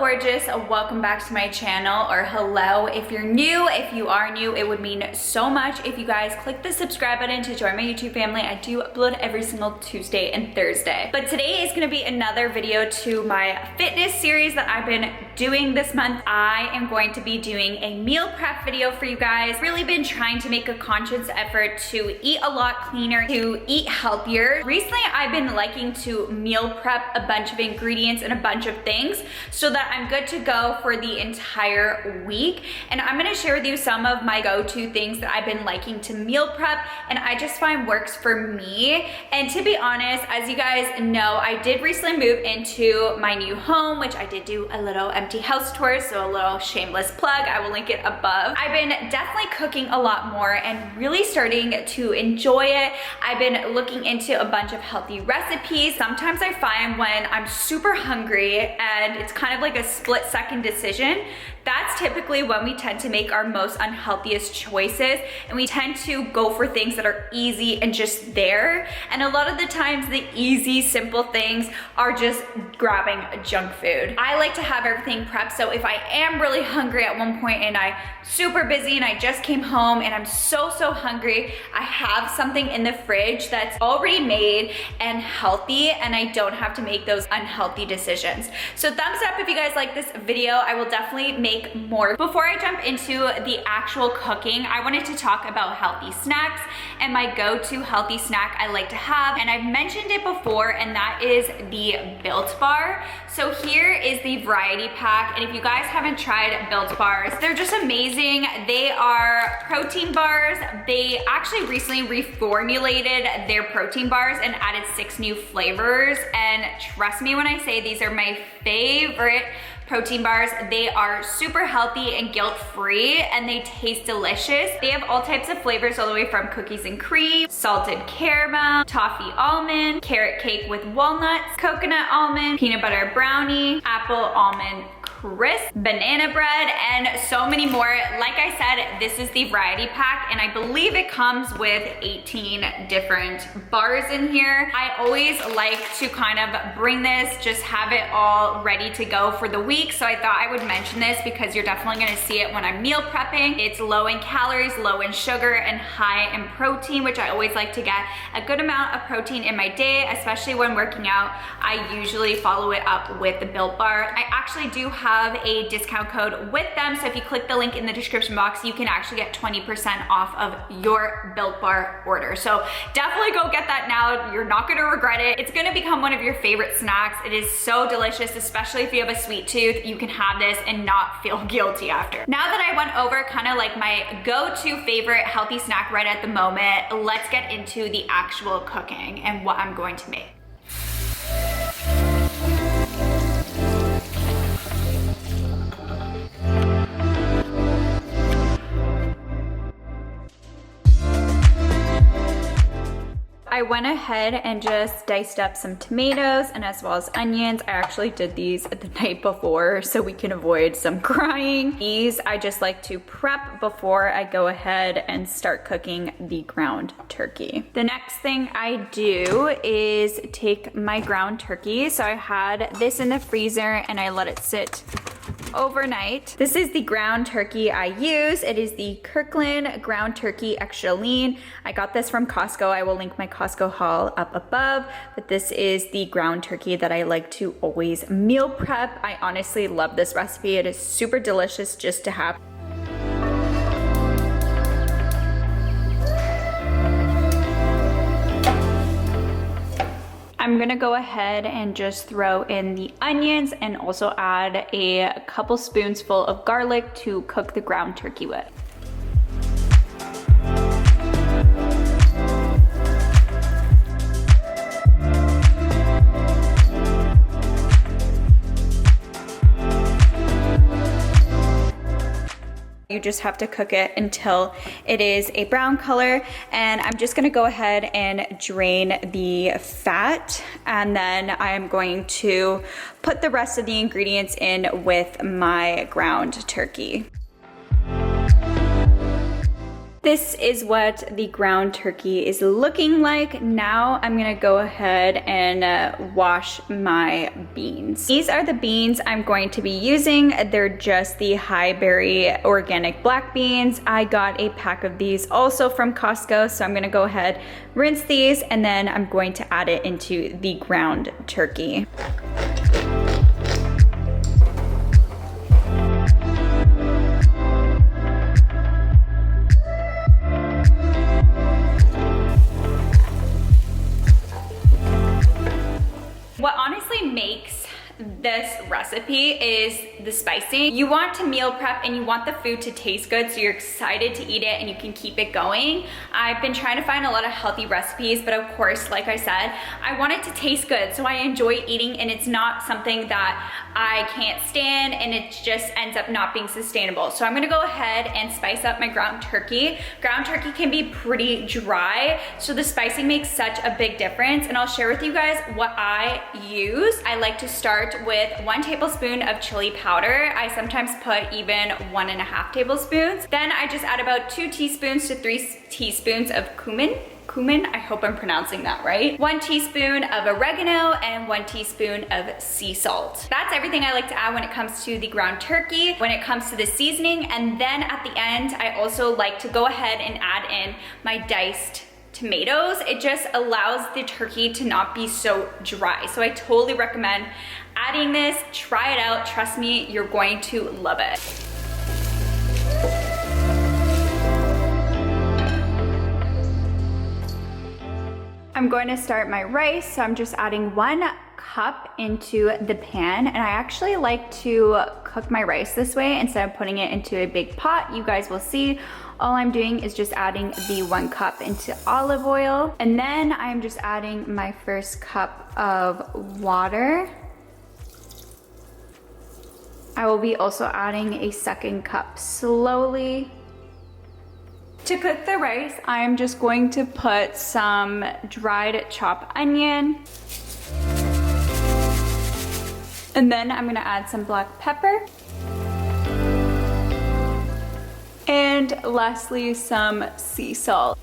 gorgeous. Welcome back to my channel, or hello if you're new. If you are new, it would mean so much if you guys click the subscribe button to join my YouTube family. I do upload every single Tuesday and Thursday. But today is gonna be another video to my fitness series that I've been doing this month. I am going to be doing a meal prep video for you guys. Really been trying to make a conscious effort to eat a lot cleaner, to eat healthier. Recently, I've been liking to meal prep a bunch of ingredients and a bunch of things so that I'm good to go for the entire week. And I'm gonna share with you some of my go-to things that I've been liking to meal prep and I just find works for me. And to be honest, as you guys know, I did recently move into my new home, which I did do a little empty house tour, so a little shameless plug. I will link it above. I've been definitely cooking a lot more and really starting to enjoy it. I've been looking into a bunch of healthy recipes. Sometimes I find when I'm super hungry and it's kind of like a split-second decision, that's typically when we tend to make our most unhealthiest choices, and we tend to go for things that are easy and just there. And a lot of the times the easy, simple things are just grabbing junk food. I like to have everything prepped, so if I am really hungry at one point and I'm super busy and I just came home and I'm so hungry, I have something in the fridge that's already made and healthy, and I don't have to make those unhealthy decisions. So thumbs up if you guys like this video. I will definitely make more. Before I jump into the actual cooking, I wanted to talk about healthy snacks and my go-to healthy snack I like to have, and I've mentioned it before, and that is the Built Bar. So here is the variety pack, and if you guys haven't tried Built Bars, they're just amazing. They are protein bars. They actually recently reformulated their protein bars and added 6 new flavors, and trust me when I say these are my favorite protein bars. They are super healthy and guilt-free, and they taste delicious. They have all types of flavors, all the way from cookies and cream, salted caramel, toffee almond, carrot cake with walnuts, coconut almond, peanut butter brownie, apple almond crisp, banana bread, and so many more. Like I said, this is the variety pack, and I believe it comes with 18 different bars in here. I always like to kind of bring this, just have it all ready to go for the week. So I thought I would mention this because you're definitely gonna see it when I'm meal prepping. It's low in calories, low in sugar, and high in protein, which I always like to get a good amount of protein in my day, especially when working out. I usually follow it up with the Built Bar. I actually do have a discount code with them, so if you click the link in the description box, you can actually get 20% off of your Built Bar order. So definitely go get that now. You're not gonna regret it. It's gonna become one of your favorite snacks. It is so delicious, especially if you have a sweet tooth. You can have this and not feel guilty after. Now that I went over kind of like my go-to favorite healthy snack right at the moment, let's get into the actual cooking and what I'm going to make. I went ahead and just diced up some tomatoes and as well as onions. I actually did these the night before so we can avoid some crying. These I just like to prep before I go ahead and start cooking the ground turkey. The next thing I do is take my ground turkey. So I had this in the freezer and I let it sit overnight. This is the ground turkey I use. It is the Kirkland ground turkey extra lean. I got this from Costco. I will link my Costco haul up above, but this is the ground turkey that I like to always meal prep. I honestly love this recipe. It is super delicious just to have. I'm gonna go ahead and just throw in the onions and also add a couple spoonsful of garlic to cook the ground turkey with. You just have to cook it until it is a brown color, and I'm just gonna go ahead and drain the fat, and then I'm going to put the rest of the ingredients in with my ground turkey. This is what the ground turkey is looking like. Now I'm gonna go ahead and wash my beans. These are the beans I'm going to be using. They're just the high berry organic black beans. I got a pack of these also from Costco, so I'm gonna go ahead, rinse these, and then I'm going to add it into the ground turkey. What honestly makes this recipe is the spicing. You want to meal prep and you want the food to taste good, so you're excited to eat it and you can keep it going. I've been trying to find a lot of healthy recipes, but of course, like I said, I want it to taste good, so I enjoy eating, and it's not something that I can't stand and it just ends up not being sustainable. So I'm gonna go ahead and spice up my ground turkey. Ground turkey can be pretty dry, so the spicing makes such a big difference, and I'll share with you guys what I use. I like to start with 1 tablespoon of chili powder. I sometimes put even 1.5 tablespoons. Then I just add about 2 teaspoons to 3 teaspoons of cumin, I hope I'm pronouncing that right. 1 teaspoon of oregano and 1 teaspoon of sea salt. That's everything I like to add when it comes to the ground turkey, when it comes to the seasoning. And then at the end, I also like to go ahead and add in my diced tomatoes. It just allows the turkey to not be so dry. So I totally recommend adding this. Try it out. Trust me, you're going to love it. I'm going to start my rice, so I'm just adding 1 cup into the pan, and I actually like to cook my rice this way instead of putting it into a big pot. You guys will see all I'm doing is just adding the 1 cup into olive oil, and then I'm just adding my first cup of water. I will be also adding a 2nd cup slowly. To cook the rice, I'm just going to put some dried chopped onion. And then I'm gonna add some black pepper. And lastly, some sea salt.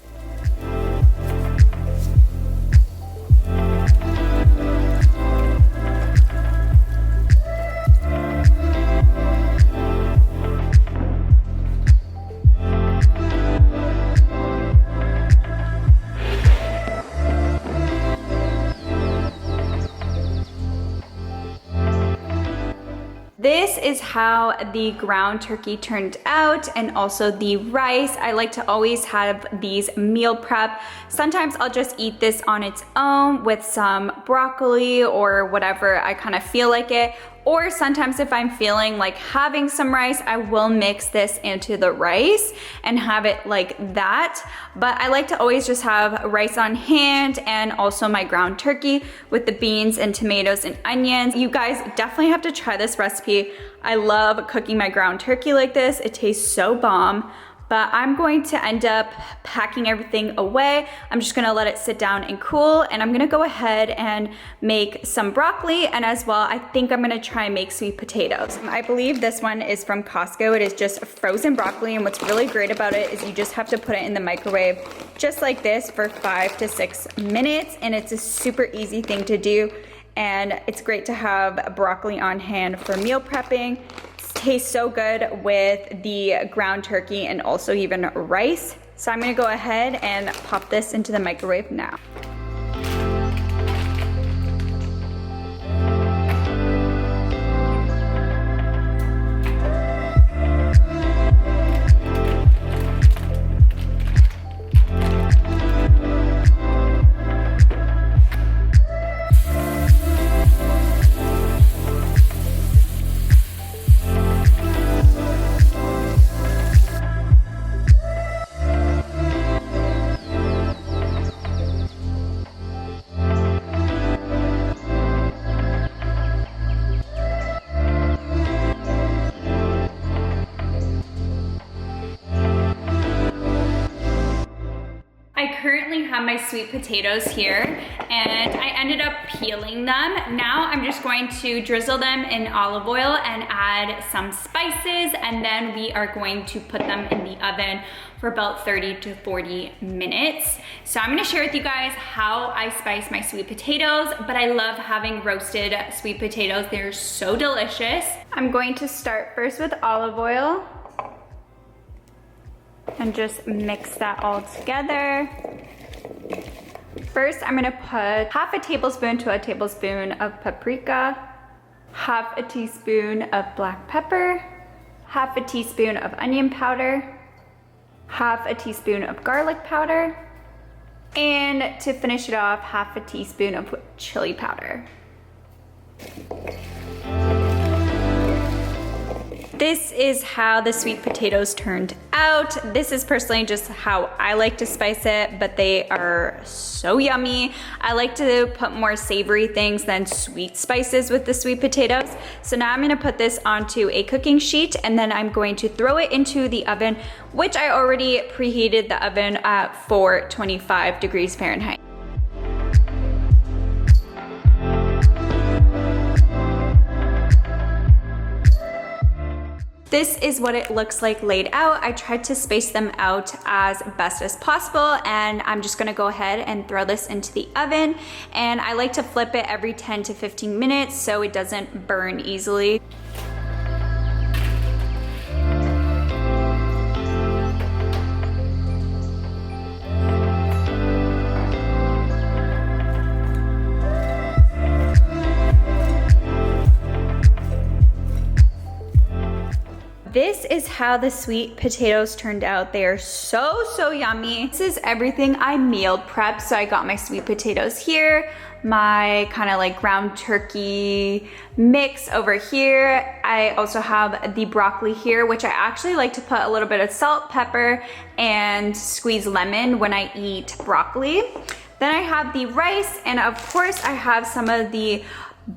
This is how the ground turkey turned out, and also the rice. I like to always have these meal prep. Sometimes I'll just eat this on its own with some broccoli or whatever I kind of feel like it. Or sometimes if I'm feeling like having some rice, I will mix this into the rice and have it like that. But I like to always just have rice on hand and also my ground turkey with the beans and tomatoes and onions. You guys definitely have to try this recipe. I love cooking my ground turkey like this. It tastes so bomb. But I'm going to end up packing everything away. I'm just gonna let it sit down and cool, and I'm gonna go ahead and make some broccoli, and as well, I think I'm gonna try and make sweet potatoes. I believe this one is from Costco. It is just frozen broccoli, and what's really great about it is you just have to put it in the microwave just like this for 5 to 6 minutes, and it's a super easy thing to do, and it's great to have broccoli on hand for meal prepping. Tastes so good with the ground turkey and also even rice. So I'm gonna go ahead and pop this into the microwave now. have my sweet potatoes here, and I ended up peeling them. Now I'm just going to drizzle them in olive oil and add some spices, and then we are going to put them in the oven for about 30 to 40 minutes. So I'm gonna share with you guys how I spice my sweet potatoes, but I love having roasted sweet potatoes. They're so delicious. I'm going to start first with olive oil and just mix that all together. First, I'm gonna put half a tablespoon to a tablespoon of paprika, half a teaspoon of black pepper, half a teaspoon of onion powder, half a teaspoon of garlic powder, and to finish it off, half a teaspoon of chili powder. This is how the sweet potatoes turned out. This is personally just how I like to spice it, but they are so yummy. I like to put more savory things than sweet spices with the sweet potatoes. So now I'm gonna put this onto a cooking sheet, and then I'm going to throw it into the oven, which I already preheated the oven at 425 degrees Fahrenheit. This is what it looks like laid out. I tried to space them out as best as possible, and I'm just gonna go ahead and throw this into the oven. And I like to flip it every 10 to 15 minutes so it doesn't burn easily. This is how the sweet potatoes turned out. They are so yummy. This is everything I meal prep. So I got my sweet potatoes here, my kind of like ground turkey mix over here. I also have the broccoli here, which I actually like to put a little bit of salt, pepper, and squeeze lemon when I eat broccoli. Then I have the rice, and of course I have some of the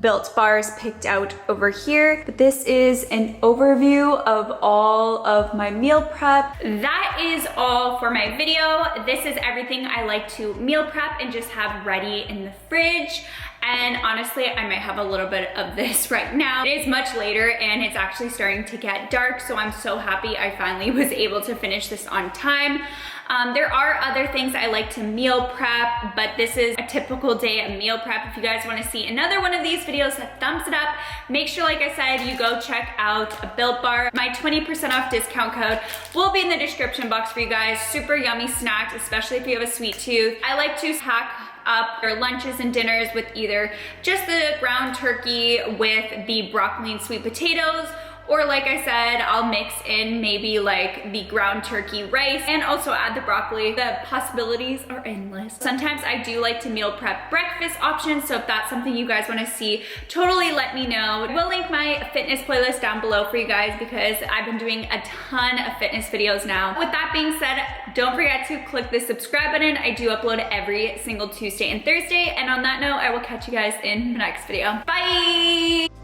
Built bars picked out over here. But this is an overview of all of my meal prep. That is all for my video. This is everything I like to meal prep and just have ready in the fridge. And honestly, I might have a little bit of this right now. It is much later and it's actually starting to get dark, so I'm so happy I finally was able to finish this on time. There are other things I like to meal prep, but this is a typical day of meal prep. If you guys want to see another one of these videos, thumbs it up. Make sure, like I said, you go check out a Built Bar. My 20% off discount code will be in the description box for you guys. Super yummy snacks, especially if you have a sweet tooth. I like to hack up your lunches and dinners with either just the ground turkey with the broccoli and sweet potatoes, or like I said, I'll mix in maybe like the ground turkey rice and also add the broccoli. The possibilities are endless. Sometimes I do like to meal prep breakfast options, so if that's something you guys want to see, totally let me know. I will link my fitness playlist down below for you guys because I've been doing a ton of fitness videos now. With that being said, don't forget to click the subscribe button. I do upload every single Tuesday and Thursday. And on that note, I will catch you guys in the next video. Bye!